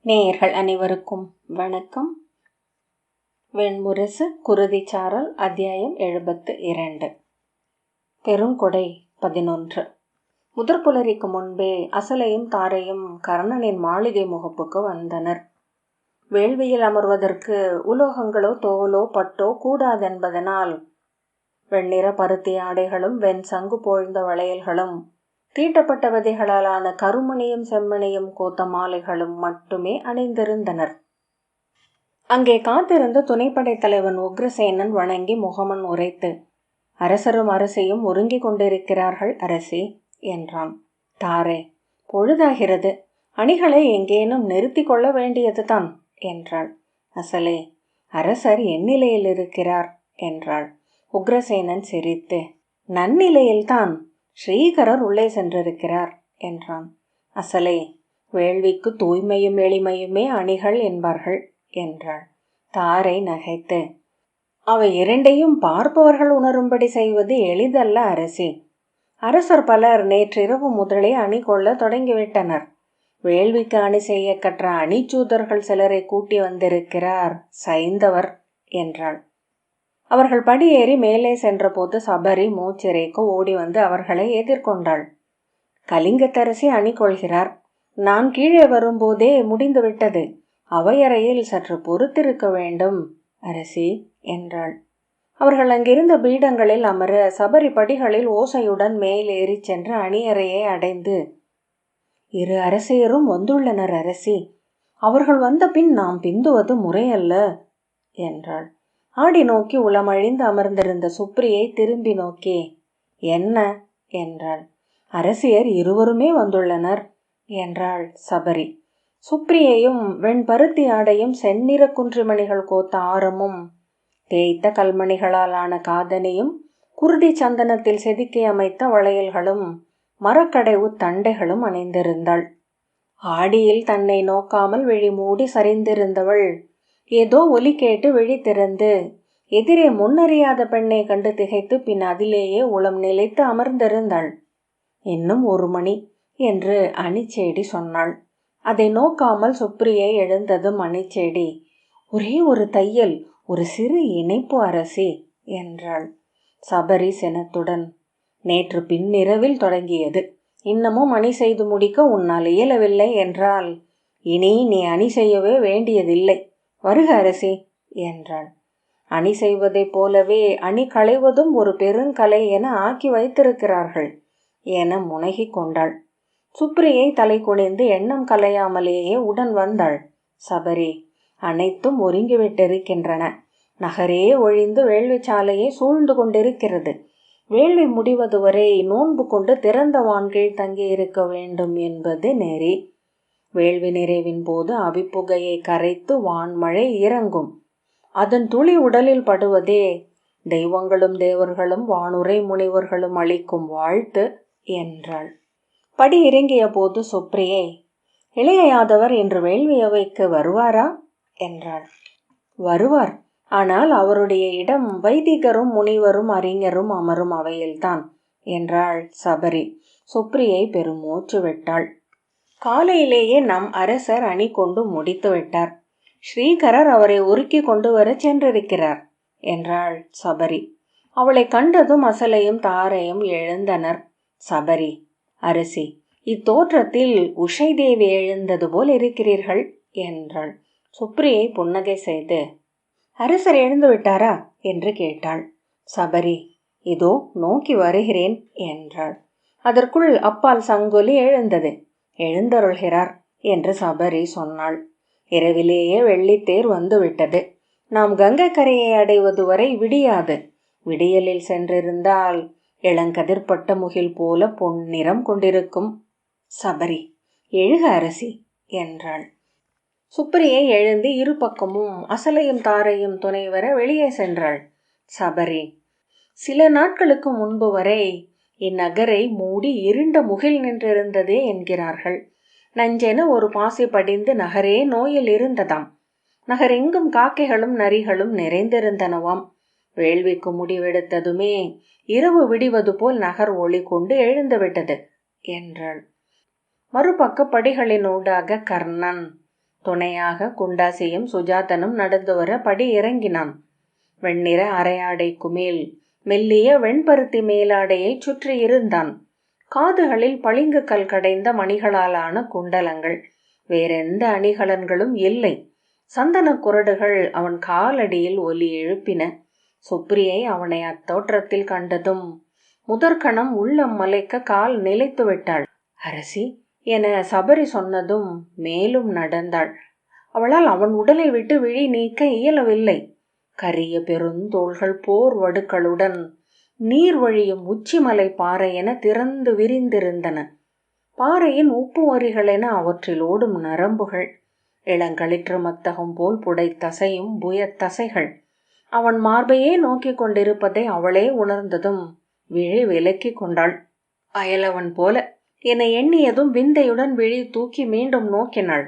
நேயர்கள் அனைவருக்கும் வணக்கம். வெண்முரசு குருதிச்சாரல் அத்தியாயம் 72. பெருங்கொடை 11. முதற்புலரிக்கு முன்பே அசலையும் தாரையும் கர்ணனின் மாளிகை முகப்புக்கு வந்தனர். வேள்வியில் அமர்வதற்கு உலோகங்களோ தோலோ பட்டோ கூடாதென்பதனால் வெண்ணிற பருத்தி ஆடைகளும் வெண் சங்கு போழ்ந்த வளையல்களும் தீட்டப்பட்ட விதைகளாலான கருமணியும் செம்மணியும் கோத்த மாலைகளும் மட்டுமே அணிந்திருந்தனர். அங்கே காத்திருந்த துணைப்படை தலைவன் உக்ரசேனன் வணங்கி முகமன் உரைத்து, அரசரும் அரசியும் ஒருங்கிக் கொண்டிருக்கிறார்கள் அரசி என்றான். தாரே, பொழுதாகிறது, அணிகளை எங்கேனும் நிறுத்தி கொள்ள வேண்டியதுதான் என்றாள். அசலே, அரசர் எந்நிலையில் இருக்கிறார் என்றாள். உக்ரசேனன் சிரித்து, நன்னிலையில்தான், ஸ்ரீகரர் உள்ளே சென்றிருக்கிறார் என்றான். அசலே, வேள்விக்கு தூய்மையும் எளிமையுமே அணிகள் என்பார்கள் என்றாள். தாரை நகைத்து, அவை இரண்டையும் பார்ப்பவர்கள் உணரும்படி செய்வது எளிதல்ல அரசி. அரசர் பலர் நேற்றிரவு முதலே அணி கொள்ள தொடங்கிவிட்டனர். வேள்விக்கு அணி செய்ய கற்ற அணிச்சூதர்கள் சிலரை கூட்டி வந்திருக்கிறார் சைந்தவர் என்றாள். அவர்கள் படியேறி மேலே சென்றபோது சபரி மூச்சிறைக்க ஓடி வந்து அவர்களை எதிர்கொண்டாள். கலிங்கத்தரசி அணி கொள்கிறார். நான் கீழே வரும்போதே முடிந்துவிட்டது. அவையறையில் சற்று பொறுத்திருக்க வேண்டும் அரசி என்றாள். அவர்கள் அங்கிருந்த பீடங்களில் அமர சபரி படிகளில் ஓசையுடன் மேலேறி சென்று அணியறையை அடைந்து, இரு அரசியரும் வந்துள்ளனர் அரசி. அவர்கள் வந்த பின் நாம் பிந்துவது முறையல்ல என்றாள். ஆடி நோக்கி உளமழிந்து அமர்ந்திருந்த சுப்ரியை திரும்பி நோக்கி, என்ன என்றாள். அரசியர் இருவருமே வந்துள்ளனர் என்றாள் சபரி. சுப்ரியையும் வெண்பருத்தி ஆடையும் செந்நிற குன்றிமணிகள் கோத்த ஆரமும் தேய்த்த கல்மணிகளாலான காதணியும் குருதி சந்தனத்தில் செதுக்கி அமைத்த வளையல்களும் மரக்கடைவு தண்டைகளும் அணிந்திருந்தாள். ஆடியில் தன்னை நோக்காமல் விழி மூடி சரிந்திருந்தவள் ஏதோ ஒலி கேட்டு விழி திறந்து எதிரே முன்னறியாத பெண்ணை கண்டு திகைத்து பின் அதிலேயே உளம் நிலைத்து அமர்ந்திருந்தாள். இன்னும் 1 மணி என்று அணிச்சேடி சொன்னாள். அதை நோக்காமல் சுப்ரியை எழுந்ததும் அணிச்சேடி, ஒரே ஒரு தையல், ஒரு சிறு இணைப்பு அரசி என்றாள். சபரி சினத்துடன், நேற்று பின்னிரவில் தொடங்கியது. இன்னமும் அணி செய்து முடிக்க உன்னால் இயலவில்லை என்றால் இனி நீ அணி செய்யவே வேண்டியதில்லை. வருக அரசி என்றாள். அணி செய்வதைப் போலவே அணி களைவதும் ஒரு பெருங்கலை என ஆக்கி வைத்திருக்கிறார்கள் என முனகி கொண்டாள். சுப்ரியை தலை குனிந்து எண்ணம் கலையாமலேயே உடன் வந்தாள். சபரி, அனைத்தும் ஒருங்கிவிட்டிருக்கின்றன. நகரே ஒழிந்து வேள்விச்சாலையை சூழ்ந்து கொண்டிருக்கிறது. வேள்வி முடிவது வரை நோன்பு கொண்டு திறந்த வான்கீழ் தங்கியிருக்க வேண்டும் என்பது நெறி. வேள்வி நிறைவின் போது அவிப்புகையை கரைத்து வான்மழை இறங்கும். அதன் துளி உடலில் படுவதே தெய்வங்களும் தேவர்களும் வானுரை முனிவர்களும் அளிக்கும் வாழ்த்து என்றாள். படி இறங்கிய போது சுப்ரியை, இளைய யாதவர் இன்று வேள்வி அவைக்கு வருவாரா என்றாள். வருவார், ஆனால் அவருடைய இடம் வைதிகரும் முனிவரும் அறிஞரும் அமரும் அவையில்தான் என்றாள் சபரி. சுப்ரியை பெருமூச்சு விட்டாள். காலையிலேயே நம் அரசர் அணி கொண்டு முடித்து விட்டார். ஸ்ரீகரர் அவரை உருக்கி கொண்டு வர சென்றிருக்கிறார் என்றாள் சபரி. அவளை கண்டதும் அசலையும் தாரையும் எழுந்தனர். சபரி, அரசி, இத்தோற்றத்தில் உஷை தேவி எழுந்தது போல் இருக்கிறீர்கள் என்றாள். சுப்ரியை புன்னகை செய்து, அரசர் எழுந்து விட்டாரா என்று கேட்டாள். சபரி, இதோ நோக்கி வருகிறேன் என்றாள். அதற்குள் அப்பால் சங்கொலி எழுந்தது. எழுந்தருள்கிறார் என்று சபரி சொன்னாள். இரவிலேயே வெள்ளித்தேர் வந்துவிட்டது. நாம் கங்கை கரையை அடைவது வரை விடியாது. விடியலில் சென்றிருந்தால் இளங்கதிர்பட்ட முகில் போல பொன்னிறம் கொண்டிருக்கும். சபரி, எழுக அரசி என்றாள். சுப்ரியை எழுந்து இரு பக்கமும் அசலையும் தாரையும் துணை வர வெளியே சென்றாள். சபரி, சில நாட்களுக்கு முன்பு வரை இந்நகரை மூடி இருண்ட முகில் நின்றிருந்ததே என்கிறார்கள். நஞ்சென ஒரு பாசி படிந்து நகரே நோயில் இருந்ததாம். நகரெங்கும் காக்கைகளும் நரிகளும் நிறைந்திருந்தனவாம். வேள்விக்கு முடிவெடுத்ததுமே இரவு விடிவது போல் நகர் ஒளி கொண்டு எழுந்துவிட்டது என்றாள். மறுபக்க படிகளினூடாக கர்ணன், துணையாக குண்டாசியும் சுஜாதனும் நடந்து வர படி இறங்கினான். வெண்ணிற அரையாடைக்கு மேல் மெல்லிய வெண்பருத்தி மேலாடையை சுற்றி இருந்தான். காதுகளில் பளிங்கு கல் கடைந்த மணிகளாலான குண்டலங்கள், வேறெந்த அணிகலன்களும் இல்லை. சந்தன குரடுகள் அவன் காலடியில் ஒலி எழுப்பின. சுப்ரியை அவனை அத்தோற்றத்தில் கண்டதும் முதற்கணம் உள்ளம் மலைக்க கால் நிலைத்து விட்டாள். அரசி என சபரி சொன்னதும் மேலும் நடந்தாள். அவளால் அவன் உடலை விட்டு விழி நீக்க இயலவில்லை. கரிய பெருந்தோள்கள் போர் வடுக்களுடன் நீர் வழியும் உச்சிமலை பாறை என திறந்து விரிந்திருந்தன. பாறையின் உப்பு வரிகளென அவற்றில் ஓடும் நரம்புகள், இளங்களிற்று மத்தகம் போல் புடைத்தசையும் புயத்தசைகள். அவன் மார்பையே நோக்கி கொண்டிருப்பதை அவளே உணர்ந்ததும் விழி விலக்கி கொண்டாள். அயலவன் போல என எண்ணியதும் விந்தையுடன் விழி தூக்கி மீண்டும் நோக்கினாள்.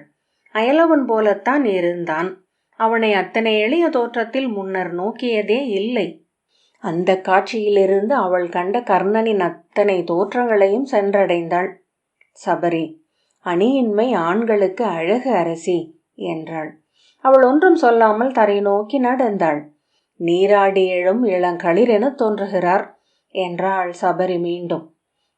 அயலவன் போலத்தான் இருந்தான். அவனை அத்தனை எளிய தோற்றத்தில் முன்னர் நோக்கியதே இல்லை. அந்த காட்சியிலிருந்து அவள் கண்ட கர்ணனின் அத்தனை தோற்றங்களையும் சென்றடைந்தாள். சபரி, அணியின்மை ஆண்களுக்கு அழகு அரசி என்றாள். அவள் ஒன்றும் சொல்லாமல் தரை நோக்கி நடந்தாள். நீராடி எழும் இளங்களிரென தோன்றுகிறார் என்றாள் சபரி மீண்டும்.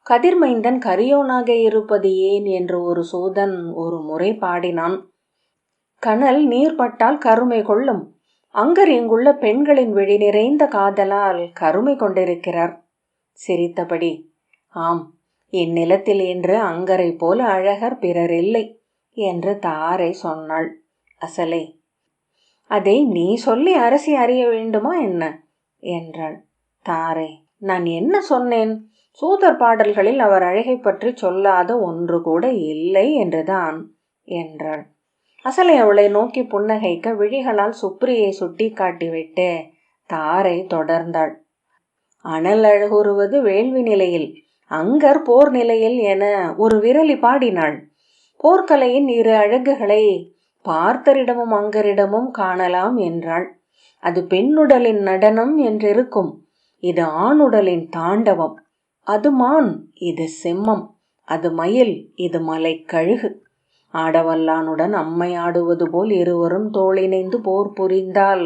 கதிர்மைந்தன் கரியோனாக இருப்பது ஏன் என்று ஒரு சூதன் ஒரு முறை பாடினான். கனல் நீர்பட்டால் கருமை கொள்ளும். அங்கர் இங்குள்ள பெண்களின் விழி நிறைந்த காதலால் கருமை கொண்டிருக்கிறார். சிரித்தபடி, ஆம், இந்நிலத்தில் இன்று அங்கரை போல அழகர் பிறர் இல்லை என்று தாரை சொன்னாள். அசலை, அதை நீ சொல்லி அரசி அறிய வேண்டுமா என்ன என்றாள். தாரை, நான் என்ன சொன்னேன்? சூதர் பாடல்களில் அவர் அழகை பற்றி சொல்லாத ஒன்று கூட இல்லை என்றுதான் என்றாள். அசலை அவளை நோக்கி புன்னகைக்க விழிகளால் சுப்ரியை சுட்டி காட்டிவிட்டு தாரை தொடர்ந்தாள். அனல் அழகுறுவது வேள்வி நிலையில், அங்கர் போர் நிலையில் என ஒரு விரலி பாடினாள். போர்க்கலையின் இரு அழகுகளை பார்த்தரிடமும் அங்கரிடமும் காணலாம் என்றாள். அது பெண்ணுடலின் நடனம் என்றிருக்கும். இது ஆணுடலின் தாண்டவம். அது மான், இது சிம்மம். அது மயில், இது மலை கழுகு. ஆடவல்லானுடன் அம்மை ஆடுவது போல் இருவரும் தோளிணைந்து போர் புரிந்தால்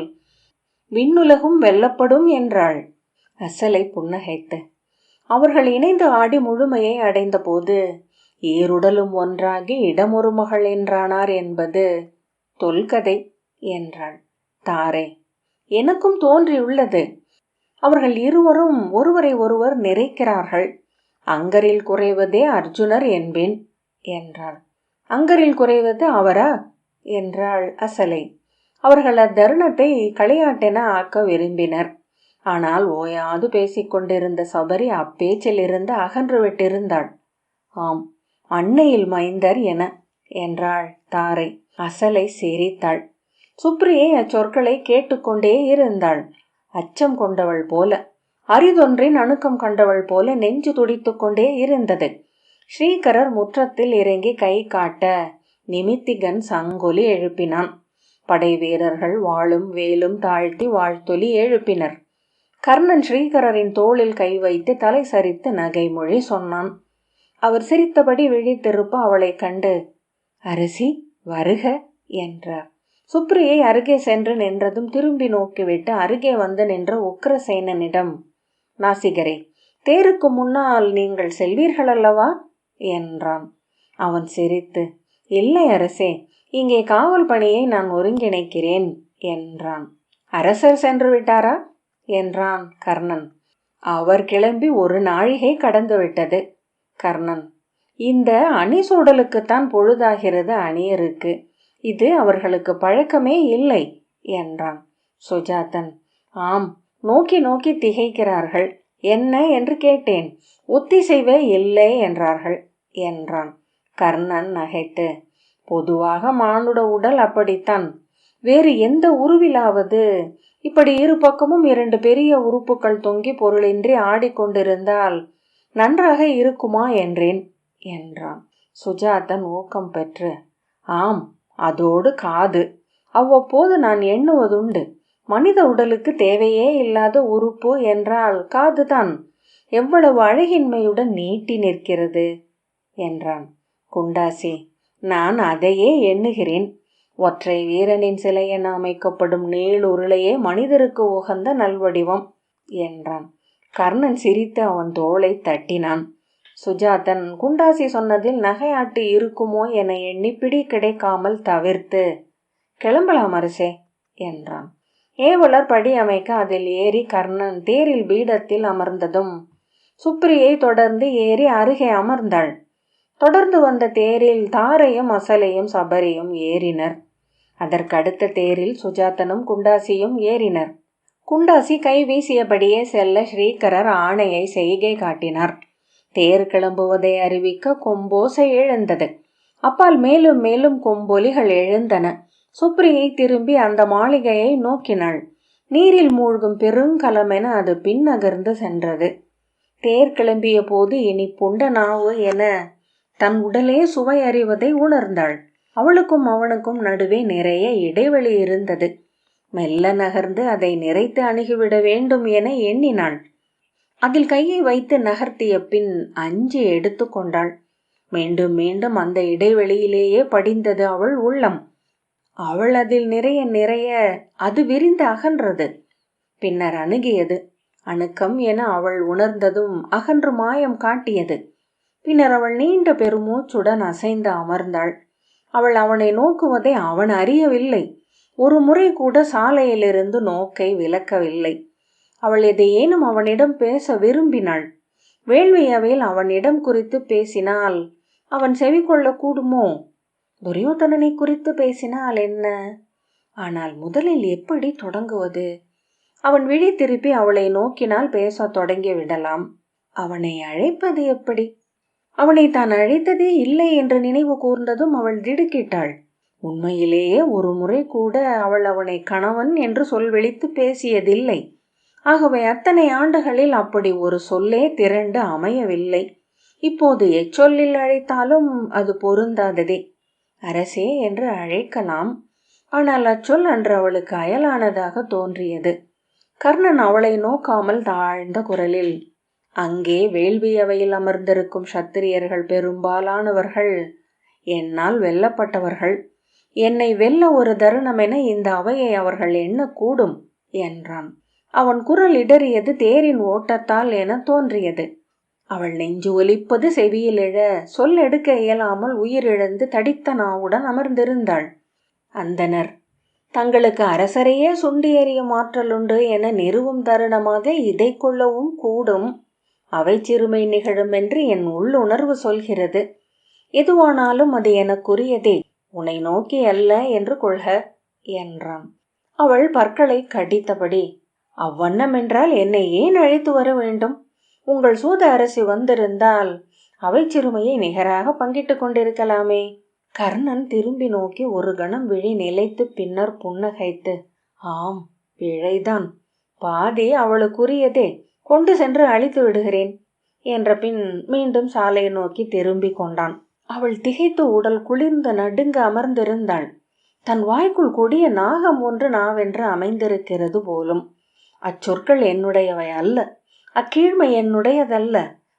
விண்ணுலகும் வெல்லப்படும் என்றாள். அசலை புன்னகைத்து, அவர்கள் இணைந்து ஆடி முழுமையை அடைந்த போது ஈருடலும் ஒன்றாகி இடமொரு மகள் என்றானார் என்பது தொல்கதை என்றாள். தாரை, எனக்கும் தோன்றியுள்ளது. அவர்கள் இருவரும் ஒருவரை ஒருவர் நிறைக்கிறார்கள். அங்கரில் குறைவதே அர்ஜுனர் என்பேன் என்றாள். அங்கரில் குறைவது அவரா என்றாள் அசலை. அவர்கள் அத்தருணத்தை களியாட்டென ஆக்க விரும்பினர். ஆனால் ஓயாது பேசிக்கொண்டிருந்த சபரி அப்பேச்சில் இருந்து அகன்று விட்டிருந்தாள். ஆம், அன்னையில் மைந்தர் என என்றாள் தாரை. அசலை சிரித்தாள். சுப்ரியை அச்சொற்களை கேட்டுக்கொண்டே இருந்தாள். அச்சம் கொண்டவள் போல, அரிதொன்றின் அணுக்கம் கண்டவள் போல நெஞ்சு துடித்து கொண்டே இருந்தது. ஸ்ரீகரர் முற்றத்தில் இறங்கி கை காட்ட நிமித்திகன் சங்கொலி எழுப்பினான். படை வீரர்கள் வாளும் வேலும் தாழ்த்தி வாழ்த்தொலி எழுப்பினர். கர்ணன் ஸ்ரீகரரின் தோளில் கை வைத்து தலை சரித்து நகைமொழி சொன்னான். அவர் சிரித்தபடி விழித்திருப்ப அவளை கண்டு, அரசி வருக என்றார். சுப்ரியை அருகே சென்று நின்றதும் திரும்பி நோக்கிவிட்டு அருகே வந்து நின்ற உக்கிரசேனனிடம், நாசிகரே, தேருக்கு முன்னால் நீங்கள் செல்வீர்கள் அல்லவா என்றான். அவன் சிரித்து, இல்லை அரசே, இங்கே காவல் பணியை நான் ஒருங்கிணைக்கிறேன் என்றான். அரசர் சென்று விட்டாரா என்றான் கர்ணன். அவர் கிளம்பி ஒரு நாழிகை கடந்து விட்டது. கர்ணன், இந்த அணி சூடலுக்குத்தான் பொழுதாகிறது அணியருக்கு. இது அவர்களுக்கு பழக்கமே இல்லை என்றான். சுஜாதன், ஆம், நோக்கி நோக்கி திகைக்கிறார்கள். என்ன என்று கேட்டேன். ஒத்திசைவே இல்லை என்றார்கள் என்றான். கர்ணன் நகைத்து, பொதுவாக மானுட உடல் அப்படித்தான். வேறு எந்த உருவிலாவது இப்படி இரு பக்கமும் இரண்டு பெரிய உறுப்புகள் தொங்கி பொருளின்றி ஆடிக்கொண்டிருந்தால் நன்றாக இருக்குமா என்றேன் என்றான். சுஜாதன் ஊக்கம் பெற்று, ஆம், அதோடு காது. அவ்வப்போது நான் எண்ணுவதுண்டு. மனித உடலுக்கு தேவையே இல்லாத உறுப்பு என்றால் காதுதான். எவ்வளவு அழகின்மையுடன் நீட்டி நிற்கிறது என்றான். குண்டாசி, நான் அதையே எண்ணுகிறேன். ஒற்றை வீரனின் சிலை என அமைக்கப்படும் நீளுருளையே மனிதருக்கு உகந்த நல்வடிவம் என்றான். கர்ணன் சிரித்து அவன் தோளை தட்டினான். சுஜாதன் குண்டாசி சொன்னதில் நகையாட்டு இருக்குமோ என எண்ணி பிடி கிடைக்காமல் தவிர்த்து, கிளம்பலாம் அரசே என்றான். ஏவலர் படி அமைக்க அதில் ஏறி கர்ணன் தேரில் பீடத்தில் அமர்ந்ததும் சுப்ரியை தொடர்ந்து ஏறி அருகே அமர்ந்தாள். தொடர்ந்து வந்த தேரில் தாரையும் அசலையும் சபரியும் ஏறினர். அதற்கடுத்த தேரில் சுஜாதனும் குண்டாசியும் ஏறினர். குண்டாசி கை வீசியபடியே செல்ல ஸ்ரீகரர் ஆணையை செய்கை காட்டினார். தேர் கிளம்புவதை அறிவிக்க கொம்போசை எழுந்தது. அப்பால் மேலும் மேலும் கொம்பொலிகள் எழுந்தன. சுப்ரியை திரும்பி அந்த மாளிகையை நோக்கினாள். நீரில் மூழ்கும் பெருங்கலமென அது பின்னகர்ந்து சென்றது. தேர் கிளம்பிய போது இனி புண்ட நாவு என தன் உடலே சுவை அறிவதை உணர்ந்தாள். அவளுக்கும் அவனுக்கும் நடுவே நிறைய இடைவெளி இருந்தது. மெல்ல நகர்ந்து அதை நிறைத்து அணுகிவிட வேண்டும் என எண்ணினாள். அதில் கையை வைத்து நகர்த்திய பின் அஞ்சி எடுத்து கொண்டாள். மீண்டும் மீண்டும் அந்த இடைவெளியிலேயே படிந்தது அவள் உள்ளம். அவள் அதில் நிறைய நிறைய அது விரிந்து அகன்றது. பின்னர் அணுகியது. அணுக்கம் என அவள் உணர்ந்ததும் அகன்று மாயம் காட்டியது. பின்னர் அவள் நீண்ட பெருமூச்சுடன் அசைந்து அமர்ந்தாள். அவள் அவனை நோக்குவதை அவன் அறியவில்லை. ஒரு முறை கூட சாலையிலிருந்து நோக்கை விலக்கவில்லை. அவள் எதையேனும் அவனிடம் பேச விரும்பினாள். வேள்வி அவையில் அவனிடம் குறித்து பேசினால் அவன் செவி கொள்ள கூடுமோ? துரியோதனனை குறித்து பேசினால் என்ன? ஆனால் முதலில் எப்படி தொடங்குவது? அவன் விழி திருப்பி அவளை நோக்கினால் பேச தொடங்கி விடலாம். அவனை அழைப்பது எப்படி? அவனை தான் அழைத்ததே இல்லை என்று நினைவு கூர்ந்ததும் அவள் திடுக்கிட்டாள். உண்மையிலேயே ஒரு முறை கூட அவள் அவனை கணவன் என்று சொல்வெளித்து பேசியதில்லை. ஆகவே அத்தனை ஆண்டுகளில் அப்படி ஒரு சொல்லே திரண்டு அமையவில்லை. இப்போது எச்சொல்லில் அழைத்தாலும் அது பொருந்தாததே. அரசே என்று அழைக்கலாம். ஆனால் அச்சொல் அன்று அவளுக்கு அயலானதாக தோன்றியது. கர்ணன் அவளை நோக்காமல் தாழ்ந்த குரலில், அங்கே வேள்வி அவையில் அமர்ந்திருக்கும் சத்திரியர்கள் பெரும்பாலானவர்கள் என்னால் வெல்லப்பட்டவர்கள். என்னை வெல்ல ஒரு தருணமென இந்த அவையை அவர்கள் எண்ணக்கூடும் என்றான். அவன் குரல் இடறியது தேரின் ஓட்டத்தால் என தோன்றியது. அவள் நெஞ்சு ஒலிப்பது செவியில் எழ சொல் எடுக்க இயலாமல் உயிரிழந்து தடித்த நாவுடன் அமர்ந்திருந்தாள். அந்தனர் தங்களுக்கு அரசரையே சுண்டி எறியும் ஆற்றலுண்டு என நிறுவும் தருணமாக இதை கொள்ளவும் கூடும். அவை சிறுமை நிகழும் என்று என் உள்ளுணர்வு சொல்கிறது. எதுவானாலும் அது எனக்குரியதே, உன்னை நோக்கி அல்ல என்று கொள்க என்றான். அவள் பற்களை கடித்தபடி, அவ்வண்ணம் என்றால் என்னை ஏன் அழைத்து வர வேண்டும்? உங்கள் சூத அரசி வந்திருந்தால் அவை சிறுமையை நிகராக பங்கிட்டு கொண்டிருக்கலாமே. கர்ணன் திரும்பி நோக்கி ஒரு கணம் விழி நிலைத்து பின்னர் புன்னகைத்து, ஆம், பிழைதான். பாதி அவளுக்குரியதே, கொண்டு சென்று அழித்து விடுகிறேன் என்ற பின் மீண்டும் சாலை நோக்கி திரும்பி கொண்டான். அவள் திகைத்து உடல் குளிர்ந்து நடுங்க அமர்ந்திருந்தாள். தன் வாய்க்குள் கொடிய நாகம் ஒன்று நாவென்று அமைந்திருக்கிறது போலும். அச்சொற்கள் என்னுடையவை அல்ல, அக்கீழ்மை என்னுடையதல்ல.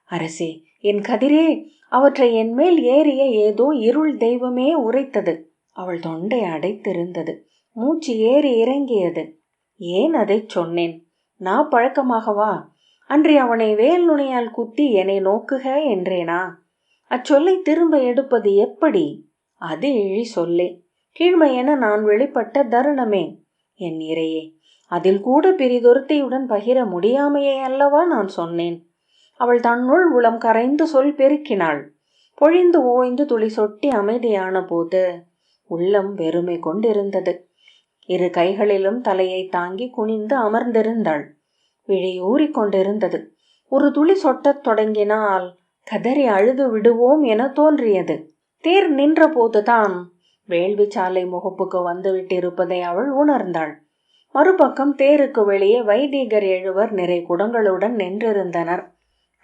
அரசே, என் கதிரே, அவற்றை என் மேல் ஏறிய ஏதோ இருள் தெய்வமே உரைத்தது. அவள் தொண்டை அடைத்திருந்தது. மூச்சு ஏறி இறங்கியது. ஏன் அதை சொன்னேன்? நான் பழக்கமாகவா? அன்றி அவனை வேல் நுனியால் குத்தி என்னை நோக்குக என்றேனா? அச்சொல்லை திரும்ப எடுப்பது எப்படி? அது இழி சொல்லே, கீழ்மை என நான் வெளிப்பட்ட தருணமே. என் இறையே, அதில் கூட பிரிதொருத்தியுடன் பகிர முடியாமையே அல்லவா நான் சொன்னேன். அவள் தன்னுள் உளம் கரைந்து சொல் பெருக்கினாள். பொழிந்து ஓய்ந்து துளி சொட்டி அமைதியான போது உள்ளம் வெறுமை கொண்டிருந்தது. இரு கைகளிலும் தலையை தாங்கி குனிந்து அமர்ந்திருந்தாள். விழி ஊறிக்கொண்டிருந்தது. ஒரு துளி சொட்டத் தொடங்கினால் கதறி அழுது விடுவோம் என தோன்றியது. தேர் நின்ற போதுதான் வேள்வி சாலை முகப்புக்கு வந்துவிட்டிருப்பதை அவள் உணர்ந்தாள். மறுபக்கம் தேருக்கு வெளியே வைதிகர் 7 நிறை குடங்களுடன் நின்றிருந்தனர்.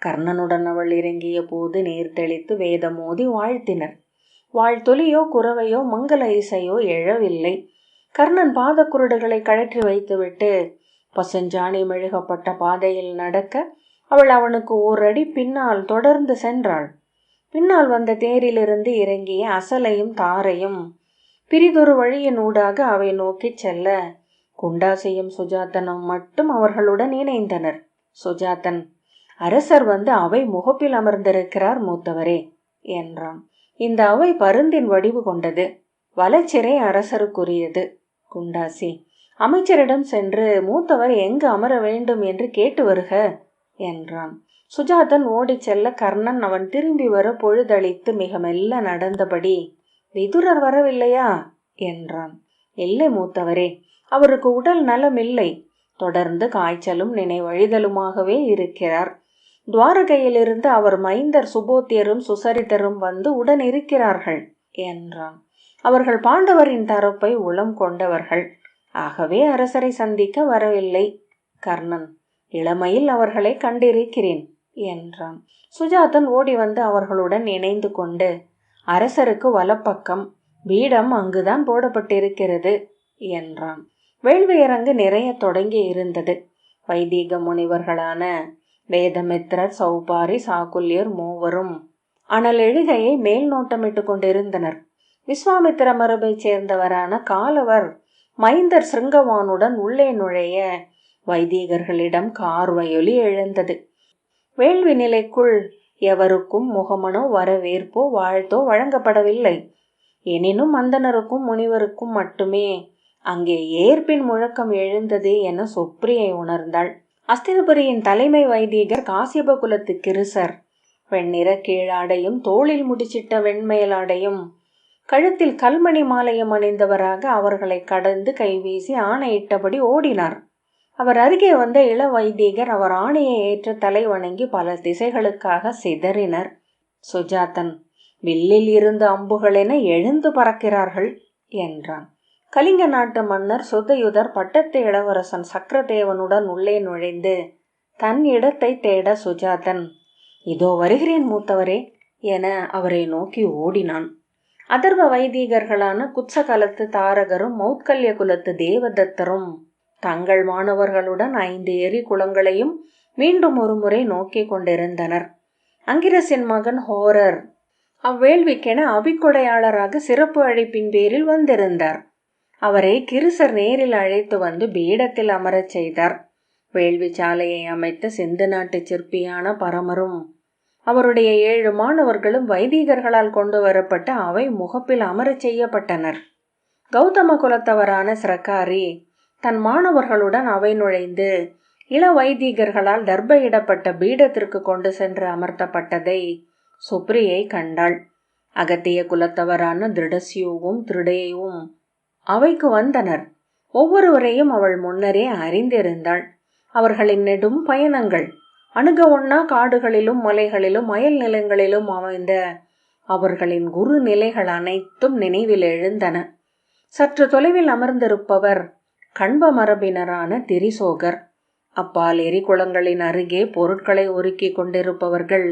கர்ணனுடன் அவள் இறங்கிய போது நீர் தெளித்து வேதம் மோதி வாழ்த்தினர். வாழ்த்தொலியோ குரவையோ மங்கள இசையோ எழவில்லை. கர்ணன் பாதக்குருடுகளை கழற்றி வைத்துவிட்டு பசுஞ்சாணி மெழுகப்பட்ட பாதையில் நடக்க அவள் அவனுக்கு ஓரடி பின்னால் தொடர்ந்து சென்றாள். பின்னால் வந்த தேரிலிருந்து இறங்கிய அசலையும் தாரையும் பிரிதொரு வழியினூடாக அவை நோக்கிச் செல்ல குண்டாசியும் சுஜாதனும் மட்டும் அவர்களுடன் இணைந்தனர். சுஜாதன், அரசர் வந்து அவை முகப்பில் அமர்ந்திருக்கிறார் மூத்தவரே என்றான். இந்த அவை பருந்தின் வடிவு கொண்டது. வலச்சிறை அரசருக்குரியது. குண்டாசி, அமைச்சரிடம் சென்று மூத்தவர் எங்கு அமர வேண்டும் என்று கேட்டு வருக என்றான். சுஜாதன் ஓடி செல்ல கர்ணன் அவன் திரும்பி வர பொழுதளித்து மிக மெல்ல நடந்தபடி, விதுரர் வரவில்லையா என்றான். இல்லை மூத்தவரே, அவருக்கு உடல் நலமில்லை. தொடர்ந்து காய்ச்சலும் நினைவழிதலுமாகவே இருக்கிறார். துவாரகையிலிருந்து அவர் மைந்தர் சுபோத்தியரும் சுசரிதரும் வந்து உடன் இருக்கிறார்கள் என்றான். அவர்கள் பாண்டவரின் தரப்பை உளம் கொண்டவர்கள். ஆகவே அரசரை சந்திக்க வரவில்லை. கர்ணன், இளமையில் அவர்களை கண்டிருக்கிறேன் என்றான். சுஜாதன் ஓடி வந்து அவர்களுடன் இணைந்து கொண்டு, அரசருக்கு வலப்பக்கம் பீடம் அங்குதான் போடப்பட்டிருக்கிறது என்றான். வேள்வியரங்கு நிறைய தொடங்கி இருந்தது. வைதீக முனிவர்களான வேதமித்ரர், சௌபாரி, சாகுல்யர் மூவரும் அனல் எழுகையை மேல் நோட்டமிட்டு கொண்டிருந்தனர். விஸ்வாமித்திர மரபைச் சேர்ந்தவரான காலவர் மைந்தர் சிருங்கவானுடன் உள்ளே நுழைய வைதீகர்களிடம் கார்வையொலி எழுந்தது. வேள்வி நிலைக்குள் எவருக்கும் முகமனோ வரவேற்போ வாழ்த்தோ வழங்கப்படவில்லை. எனினும் அந்தனருக்கும் முனிவருக்கும் மட்டுமே அங்கே ஏற்பின் முழக்கம் எழுந்தது என சுப்ரியை உணர்ந்தாள். அஸ்தினபுரியின் தலைமை வைதீகர் காசியப குலத்து கிருசர் வெண்ணிற கீழாடையும் தோளில் முடிச்சிட்ட வெண்மேலாடையும் கழுத்தில் கல்மணி மாலையும் அணிந்தவராக அவர்களை கடந்து கைவீசி ஆணையிட்டபடி ஓடினார். அவர் அருகே வந்த இள வைதீகர் அவர் ஆணையை ஏற்ற தலை வணங்கி பல திசைகளுக்காக சிதறினர். சுஜாதன், வில்லில் இருந்து அம்புகளென எழுந்து பறக்கிறார்கள் என்றான். கலிங்க நாட்டு மன்னர் சுதயுதர் பட்டத்து இளவரசன் சக்கரதேவனுடன் உள்ளே நுழைந்து தன் இடத்தை தேட சுஜாதன், இதோ வருகிறேன் மூத்தவரே என அவரை நோக்கி ஓடினான். அதர்வ வைதீகர்களான குத்சகலத்து தாரகரும் மௌத்கல்ய குலத்து தேவதத்தரும் தங்கள் மாணவர்களுடன் 5 எரி குளங்களையும் மீண்டும் ஒரு முறை நோக்கி கொண்டிருந்தனர். அங்கிரசின் மகன் ஹோரர் அவ்வேள்விக்கென அபிக்கொடையாளராக சிறப்பு அழைப்பின் பேரில் வந்திருந்தார். அவரை கிருசர் நேரில் அழைத்து வந்து பீடத்தில் அமரச் செய்தார். வேள்வி சாலையை அமைத்த சிந்து நாட்டு சிற்பியான பரமரும் அவருடைய 7 மாணவர்களும் வைதீகர்களால் கொண்டு வரப்பட்ட அவை முகப்பில் அமரச் செய்யப்பட்டனர். கௌதம குலத்தவரான சிரகாரி தன் மாணவர்களுடன் அவை நுழைந்து இள வைதீகர்களால் தர்பையிடப்பட்ட பீடத்திற்கு கொண்டு சென்று அமர்த்தப்பட்டதை சுப்ரியை கண்டாள். அகத்திய குலத்தவரான திருடசியுவும் திருடையும் அவைக்கு வந்தனர். ஒவ்வொருவரையும் அவள் முன்னரே அறிந்திருந்தாள். அவர்களின் நெடும் பயணங்கள், அணுக ஒண்ணா காடுகளிலும் மலைகளிலும் அயல் நிலங்களிலும் அமைந்த அவர்களின் குரு நிலைகள் அனைத்தும் நினைவில் எழுந்தன. சற்று தொலைவில் அமர்ந்திருப்பவர் கண்ப மரபினரான திரிசோகர். அப்பால் எரிகுளங்களின் அருகே பொருட்களை ஒருக்கி கொண்டிருப்பவர்கள்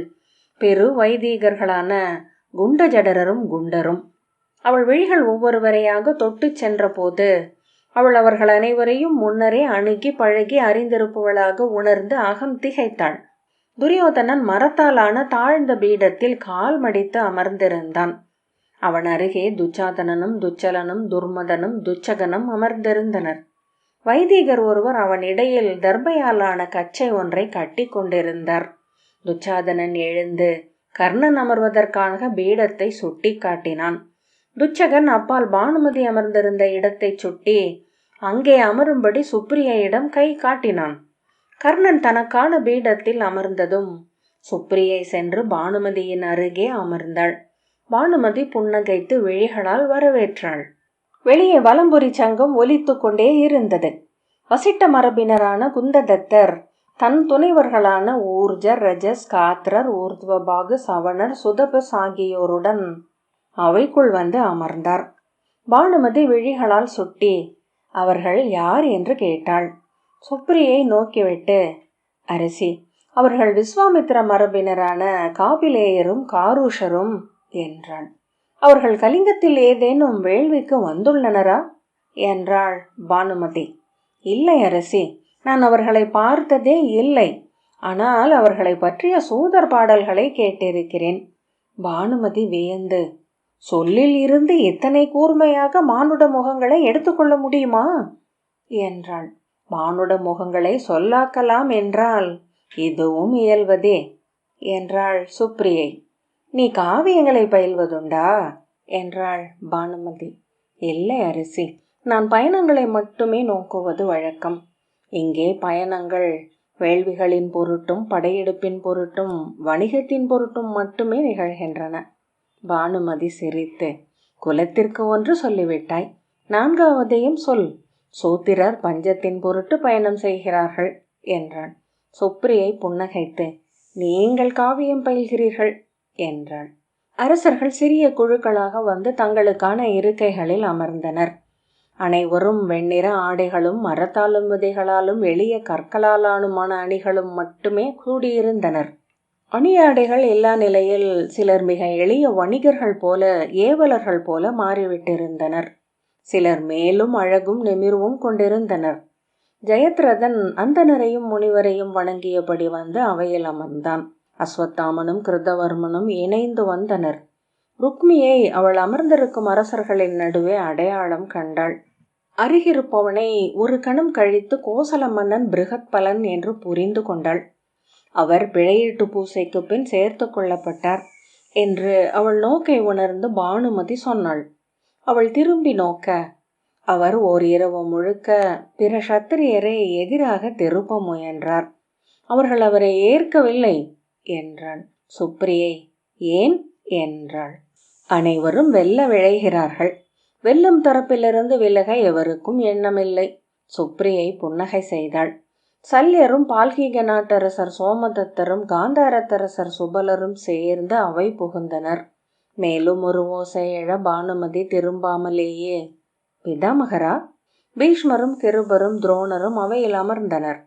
பெரு வைதீகர்களான குண்டஜடரரும் குண்டரும். அவள் விழிகள் ஒவ்வொருவரையாக தொட்டு சென்ற போது அவள் அவர்கள் அனைவரையும் முன்னரே அணுகி பழகி அறிந்திருப்பவளாக உணர்ந்து அகம் திகைத்தாள். துரியோதனன் மரத்தாலான தாழ்ந்த பீடத்தில் கால் மடித்து அமர்ந்திருந்தான். அவன் அருகே துச்சாதனனும் துச்சலனும் துர்மதனும் துச்சகனும் அமர்ந்திருந்தனர். வைதீகர் ஒருவர் அவன் இடையில் தர்பையாலான கச்சை ஒன்றை கட்டி கொண்டிருந்தார். துச்சாதனன் எழுந்து கர்ணன் அமர்வதற்காக பீடத்தை சுட்டி காட்டினான். துச்சகன் அப்பால் பானுமதி அமர்ந்திருந்த இடத்தை சுட்டி அங்கே அமரும்படி சுப்ரியையிடம் கை காட்டினான். கர்ணன் தனக்கான பீடத்தில் அமர்ந்ததும் சுப்ரியை சென்று பானுமதியின் அருகே அமர்ந்தாள். பானுமதி புன்னகைத்து விழிகளால் வரவேற்றாள். வெளியே வலம்புரி சங்கம் ஒலித்து கொண்டே இருந்தது. வசிட்ட மரபினரான குந்ததத்தர் தன் துணைவர்களான ஊர்ஜர், ரஜஸ், காத்ரர், ஊர்த்வபாகு, சவணர், சுதபஸ் ஆகியோருடன் அவைக்குள் வந்து அமர்ந்தார். பானுமதி விழிகளால் சுட்டி அவர்கள் யார் என்று கேட்டாள். சுப்ரியை நோக்கிவிட்டு, அரசி, அவர்கள் விஸ்வாமித்திர மரபினரான காபிலேயரும் காரூஷரும் என்றாள். அவர்கள் கலிங்கத்தில் ஏதேனும் வேள்விக்கு வந்துள்ளனரா என்றாள் பானுமதி. இல்லை அரசி, நான் அவர்களை பார்த்ததே இல்லை. ஆனால் அவர்களை பற்றிய சூதர் பாடல்களை கேட்டிருக்கிறேன். பானுமதி வியந்து, சொல்லில் இருந்து இத்தனை கூர்மையாக மானுட முகங்களை எடுத்துக்கொள்ள முடியுமா என்றாள். மானுட முகங்களை சொல்லாக்கலாம் என்றால் இதுவும் இயல்வதே என்றாள் சுப்ரியை. நீ காவியங்களை பயில்வதுண்டா என்றாள் பானுமதி. இல்லை அரசி, நான் பயணங்களை மட்டுமே நோக்குவது வழக்கம். இங்கே பயணங்கள் வேள்விகளின் பொருட்டும் படையெடுப்பின் பொருட்டும் வணிகத்தின் பொருட்டும் மட்டுமே நிகழ்கின்றன. பானுமதி சிரித்து, குலத்திற்கு ஒன்று சொல்லிவிட்டாய், நான்காவதையும் சொல். சூத்திரர் பஞ்சத்தின் பொருட்டு பயணம் செய்கிறார்கள் என்றாள். சுப்ரியை புன்னகைத்து, நீங்கள் காவியம் பயில்கிறீர்கள் என்றாள். அரசர்கள் சிறிய குழுக்களாக வந்து தங்களுக்கான இருக்கைகளில் அமர்ந்தனர். அனைவரும் வெண்ணிற ஆடைகளும் மரத்தாலும் விதைகளாலும் எளிய கற்களாலானுமான அணிகளும் மட்டுமே கூடியிருந்தனர். அணியாடைகள் எல்லா நிலையில் சிலர் மிக எளிய வணிகர்கள் போல ஏவலர்கள் போல மாறிவிட்டிருந்தனர். சிலர் மேலும் அழகும் நிமிர்வும் கொண்டிருந்தனர். ஜெயத்ரதன் அந்தனரையும் முனிவரையும் வணங்கியபடி வந்து அவையில் அமர்ந்தான். அஸ்வத்தாமனும் கிருதவர்மனும் இணைந்து வந்தனர். ருக்மியை அவள் அமர்ந்திருக்கும் அரசர்களின் நடுவே அடையாளம் கண்டாள். அருகிருப்பவனை ஒரு கணம் கழித்து கோசல மன்னன் பிருகத்பலன் என்று புரிந்து கொண்டாள். அவர் பிழையீட்டு பூசைக்கு பின் சேர்த்து கொள்ளப்பட்டார் என்று அவள் நோக்கை உணர்ந்து பானுமதி சொன்னாள். அவள் திரும்பி நோக்க அவர் ஓர் இரவு முழுக்க பிற சத்திரியரை எதிராக திருப்ப முயன்றார். அவர்கள் அவரை ஏற்கவில்லை என்றாள். சுப்ரியை, ஏன் என்றாள். அனைவரும் வெல்ல விழைகிறார்கள். வெல்லும் தரப்பிலிருந்து விலக எவருக்கும் எண்ணமில்லை. சுப்ரியை புன்னகை செய்தாள். சல்யரும் பால்கீக நாட்டரசர் சோமதத்தரும் காந்தாரத்தரசர் சுபலரும் சேர்ந்து அவை புகுந்தனர். மேலும் ஒரு ஓசை எழ பானுமதி திரும்பாமலேயே, பிதாமகரா? பீஷ்மரும் கிருபரும் துரோணரும் அவையில் அமர்ந்தனர்.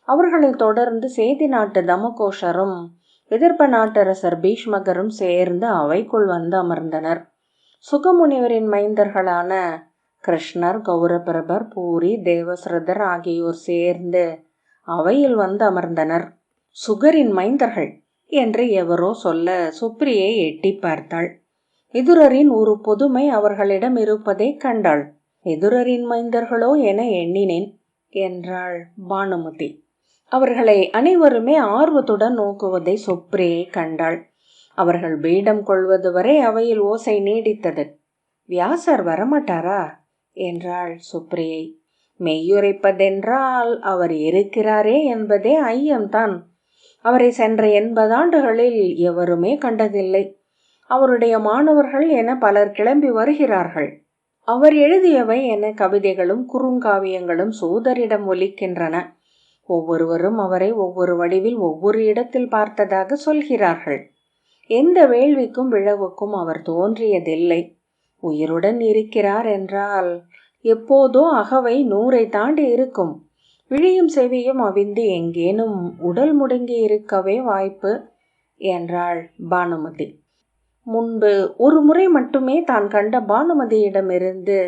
அவர்களை தொடர்ந்து சேதி நாட்டு தமகோஷரும் விதர்ப்ப நாட்டரசர் பீஷ்மகரும் சேர்ந்து அவைக்குள் வந்து அமர்ந்தனர். சுகமுனிவரின் மைந்தர்களான கிருஷ்ணர், கௌரபிரபர், பூரி, தேவஸ்ரதர் ஆகியோர் சேர்ந்து அவையில் வந்து அமர்ந்தனர். சுகரின் மைந்தர்கள் என்று எவரோ சொல்ல சுப்ரியை எட்டி பார்த்தாள். விதுரரின் ஒரு பொதுமை அவர்களிடம் இருப்பதை கண்டாள். விதுரரின் மைந்தர்களோ என எண்ணினேன் என்றாள் பானுமதி. அவர்களை அனைவருமே ஆர்வத்துடன் நோக்குவதை சுப்ரியை கண்டாள். அவர்கள் பீடம் கொள்வது வரை அவையில் ஓசை நீடித்தது. வியாசர் வரமாட்டாரா என்றாள் சுப்ரியை. மெய்யுரைப்பதென்றால் அவர் இருக்கிறாரே என்பதே ஐயம்தான். அவரை சென்ற 80 ஆண்டுகளில் எவருமே கண்டதில்லை. அவருடைய மாணவர்கள் என பலர் கிளம்பி வருகிறார்கள். அவர் எழுதியவை என கவிதைகளும் குறுங்காவியங்களும் சூதரிடம் ஒலிக்கின்றன. ஒவ்வொருவரும் அவரை ஒவ்வொரு வடிவில் ஒவ்வொரு இடத்தில் பார்த்ததாக சொல்கிறார்கள். எந்த வேள்விக்கும் விழவுக்கும் அவர் தோன்றியதில்லை. உயிருடன் இருக்கிறார் என்றால் எப்போதோ அகவை 100 தாண்டி இருக்கும். விழியும் செவியும் அவிந்து எங்கேனும் உடல் முடங்கி இருக்கவே வாய்ப்பு என்றாள் பானுமதி. முன்பு ஒரு முறை மட்டுமே தான் கண்ட பானுமதியிடமிருந்து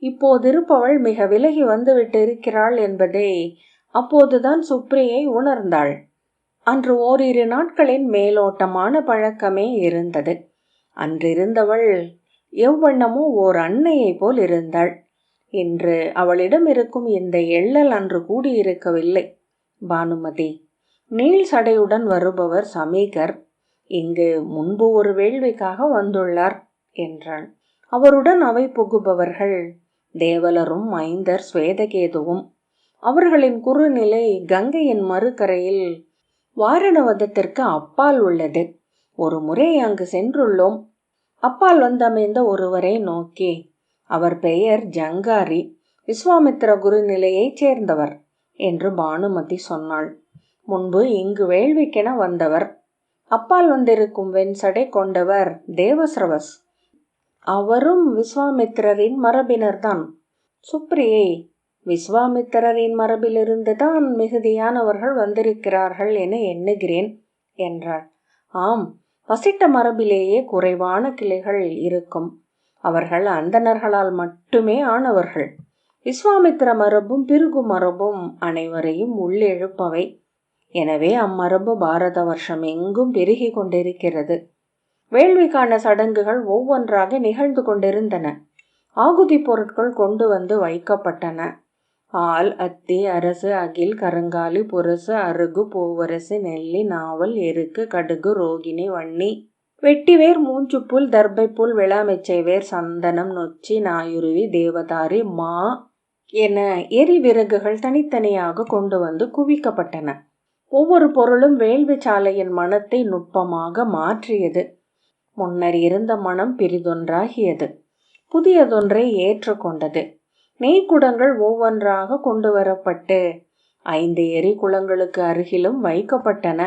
இப்போதிருப்பவள் மிக விலகி வந்துவிட்டு இருக்கிறாள் என்பதை அப்போதுதான் சுப்ரியை உணர்ந்தாள். அன்று ஓரிரு நாட்களின் மேலோட்டமான பழக்கமே இருந்தது. அன்றிருந்தவள் எவ்வண்ணமோ ஓர் அன்னையை போல் இருந்தாள். இன்று அவளிடம் இருக்கும் இந்த எள்ளல் அன்று கூடியிருக்கவில்லை. பானுமதி, நீள் சடையுடன் வருபவர் சமீகர் இங்கு முன்பு ஒரு வேள்விக்காக வந்துள்ளார் என்றாள். அவருடன் அவை புகுபவர்கள் தேவலரும் மைந்தர் ஸ்வேதகேதுவும். அவர்களின் குறுநிலை கங்கையின் மறுகரையில் வாரணவதத்திற்கு அப்பால் உள்ளது. ஒரு முறை அங்கு சென்றுள்ளோம். அப்பால் வந்தமைந்த ஒருவரை நோக்கி, அவர் பெயர் ஜங்காரி, விஸ்வாமித்திர குருநிலையைச் சேர்ந்தவர் என்று பானுமதி சொன்னாள். முன்பு இங்கு வேள்விக்கென வந்தவர். அப்பால் வந்திருக்கும் வெண்சடை கொண்டவர் தேவஸ்ரவஸ். அவரும் விஸ்வாமித்திரரின் மரபினர்தான். சுப்ரியை, விஸ்வாமித்திரரின் மரபிலிருந்துதான் மிகுதியானவர்கள் வந்திருக்கிறார்கள் என எண்ணுகிறேன் என்றாள். ஆம், வசிட்ட மரபிலேயே குறைவான கிளைகள் இருக்கும். அவர்கள் அந்தணர்களால் மட்டுமே ஆனவர்கள். விஸ்வாமித்திர மரபும் பிருகு மரபும் அனைவரையும் உள்ளெழுப்பவை. எனவே அம்மரபு பாரத வருஷம் எங்கும் பெருகி கொண்டிருக்கிறது. வேள்விக்கான சடங்குகள் ஒவ்வொன்றாக நிகழ்ந்து கொண்டிருந்தன. ஆகுதி பொருட்கள் கொண்டு வந்து வைக்கப்பட்டன. ஆல், அத்தி, அரசு, அகில், கருங்காலி, புரசு, அருகு, பூவரசு, நெல்லி, நாவல், எருக்கு, கடுகு, ரோகிணி, வன்னி, வெட்டிவேர், மூஞ்சுப்புல், தர்பைப்புல், விளாமெச்சை வேர், சந்தனம், நொச்சி, நாயுருவி, தேவதாரி, மா என எரி விறகுகள் தனித்தனியாக கொண்டு வந்து குவிக்கப்பட்டன. ஒவ்வொரு பொருளும் வேள்வி சாலையின் மனத்தை நுட்பமாக மாற்றியது. முன்னர் இருந்த மனம் பிரிதொன்றாகியது, புதியதொன்றை ஏற்றுக்கொண்டது. நெய்க்குடங்கள் ஒவ்வொன்றாக கொண்டு வரப்பட்டு 5 எரி குளங்களுக்கு அருகிலும் வைக்கப்பட்டன.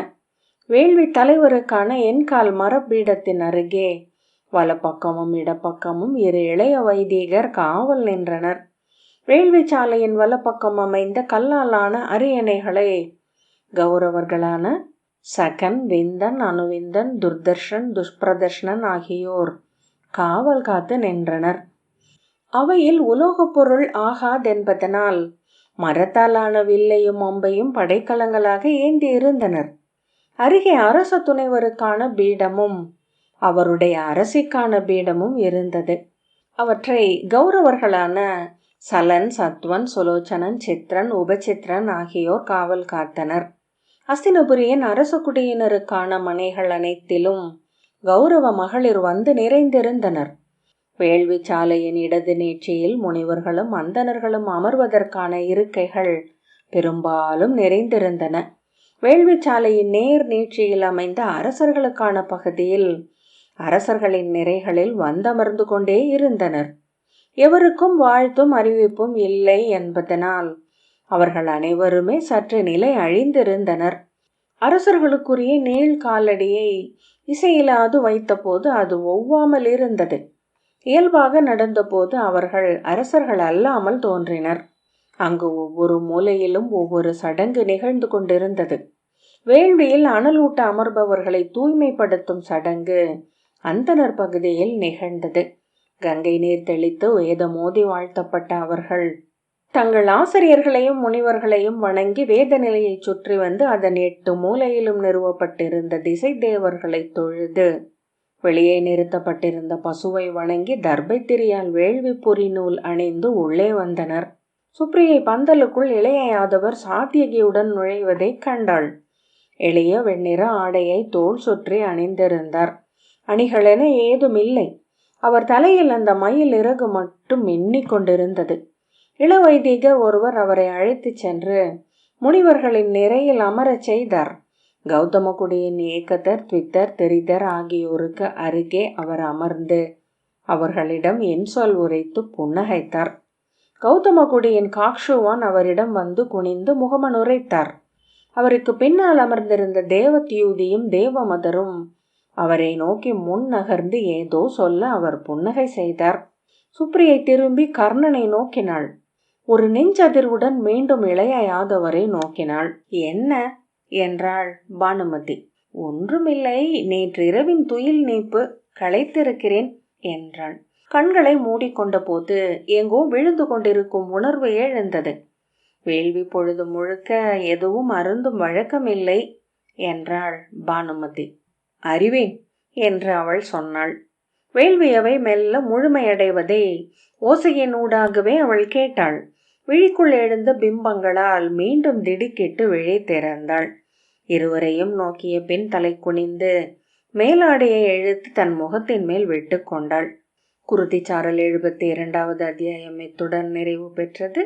வேள்வி தலைவருக்கான எண்கால் மரப்பீடத்தின் அருகே வலப்பக்கமும் இடப்பக்கமும் 2 இளைய வைதிகர் காவல் நின்றனர். வேள்வி சாலையின் வலப்பக்கம் அமைந்த கல்லாலான அரியணைகளை கௌரவர்களான சகன், விந்தன், அனுவிந்தன், துர்தர்ஷன், துஷ்பிரதர்ஷனன் ஆகியோர் காவல் காத்து நின்றனர். அவையில் உலோகப் பொருள் ஆகாதென்பதனால் மரத்தாலான வில்லையும் அம்பையும் படைக்கலங்களாக ஏந்தி இருந்தனர். அருகே அரச துணைவருக்கான பீடமும் அவருடைய அரசிக்கான பீடமும் இருந்தது. அவற்றை கௌரவர்களான சலன், சத்வன், சுலோச்சனன், சித்ரன், உபசித்ரன் ஆகியோர் காவல் காத்தனர். அஸ்தினபுரியின் அரச குடியினருக்கான மனைகள் அனைத்திலும் கௌரவ மகளிர் வந்து நிறைந்திருந்தனர். வேள்வி சாலையின் இடது நீட்சியில் முனிவர்களும் அந்தணர்களும் அமர்வதற்கான இருக்கைகள் பெரும்பாலும் நிறைந்திருந்தன. வேள்வி சாலையின் நேர் நீட்சியில் அமைந்த அரசர்களுக்கான பகுதியில் அரசர்களின் நிறைகளில் வந்தமர்ந்து கொண்டே இருந்தனர். எவருக்கும் வாழ்த்தும் அறிவிப்பும் இல்லை என்பதனால் அவர்கள் அனைவருமே சற்று நிலை அழிந்திருந்தனர். அரசர்களுக்குரிய நீள் காலடியை இசையிலாது வைத்தபோது அது ஒவ்வாமல் இருந்தது. இயல்பாக நடந்தபோது அவர்கள் அரசர்கள் அல்லாமல் தோன்றினர். அங்கு ஒவ்வொரு மூலையிலும் ஒவ்வொரு சடங்கு நிகழ்ந்து கொண்டிருந்தது. வேள்வியில் அனலூட்ட அமர்பவர்களை தூய்மைப்படுத்தும் சடங்கு அந்தனர் பகுதியில் நிகழ்ந்தது. கங்கை நீர் தெளித்து வேத மோதி வாழ்த்தப்பட்ட அவர்கள் தங்கள் ஆசிரியர்களையும் முனிவர்களையும் வணங்கி வேத நிலையை சுற்றி வந்து அதன் 8 மூலையிலும் நிறுவப்பட்டிருந்த திசை தேவர்களை தொழுது வெளியே நிறுத்தப்பட்டிருந்த பசுவை வணங்கி தர்பை திரியால் வேள்வி பொறி நூல் அணிந்து உள்ளே வந்தனர். சுப்ரியை பந்தலுக்குள் இளைய யாதவர் சாத்தியகியுடன் நுழைவதை கண்டாள். எளிய வெண்ணிற ஆடையை தோல் சுற்றி அணிந்திருந்தார். அணிகளென ஏதுமில்லை. அவர் தலையில் அந்த மயில் இறகு மட்டும் மின்னிக் கொண்டிருந்தது. இளவைதிகர் ஒருவர் அவரை அழைத்து சென்று முனிவர்களின் நிறையில் அமரச் செய்தார். கௌதமகுடியின் ஏகதர், த்வித்தர், தெரிதர் ஆகியோருக்கு அருகே அவர் அமர்ந்து அவர்களிடம் இன்சொல் உரைத்து புன்னகைத்தார். கௌதமகுடியின் காக்ஷுவான் அவரிடம் வந்து குனிந்து முகமனுரைத்தார். அவருக்கு பின்னால் அமர்ந்திருந்த தேவத்யூதியும் தேவமதரும் அவரை நோக்கி முன் நகர்ந்து ஏதோ சொல்ல அவர் புன்னகை செய்தார். சுப்ரியை திரும்பி கர்ணனை நோக்கினாள். ஒரு நெஞ்சதிர்வுடன் மீண்டும் இளைய யாதவரை நோக்கினாள். என்ன என்றாள் பானுமதி. ஒன்றுமில்லை, நேற்றிரவின் துயில் நீப்பு களைத்திருக்கிறேன் என்றாள். கண்களை மூடிக்கொண்ட போது எங்கோ விழுந்து கொண்டிருக்கும் உணர்வு எழுந்தது. வேள்வி பொழுது முழுக்க எதுவும் அருந்தும் வழக்கமில்லை என்றாள் பானுமதி. அறிவேன் என்று அவள் சொன்னாள். வேள்வியவை மெல்ல முழுமையடைவதை ஓசையின் ஊடாகவே அவள் கேட்டாள். விழிக்குள் எழுந்த பிம்பங்களால் மீண்டும் திடுக்கிட்டு விழி திறந்தாள். இருவரையும் நோக்கிய பின் தலை குனிந்து மேலாடையை இழுத்து தன் முகத்தின் மேல் விட்டு கொண்டாள். குருதிச்சாரல் 72வது அத்தியாயம் இத்துடன் நிறைவு பெற்றது.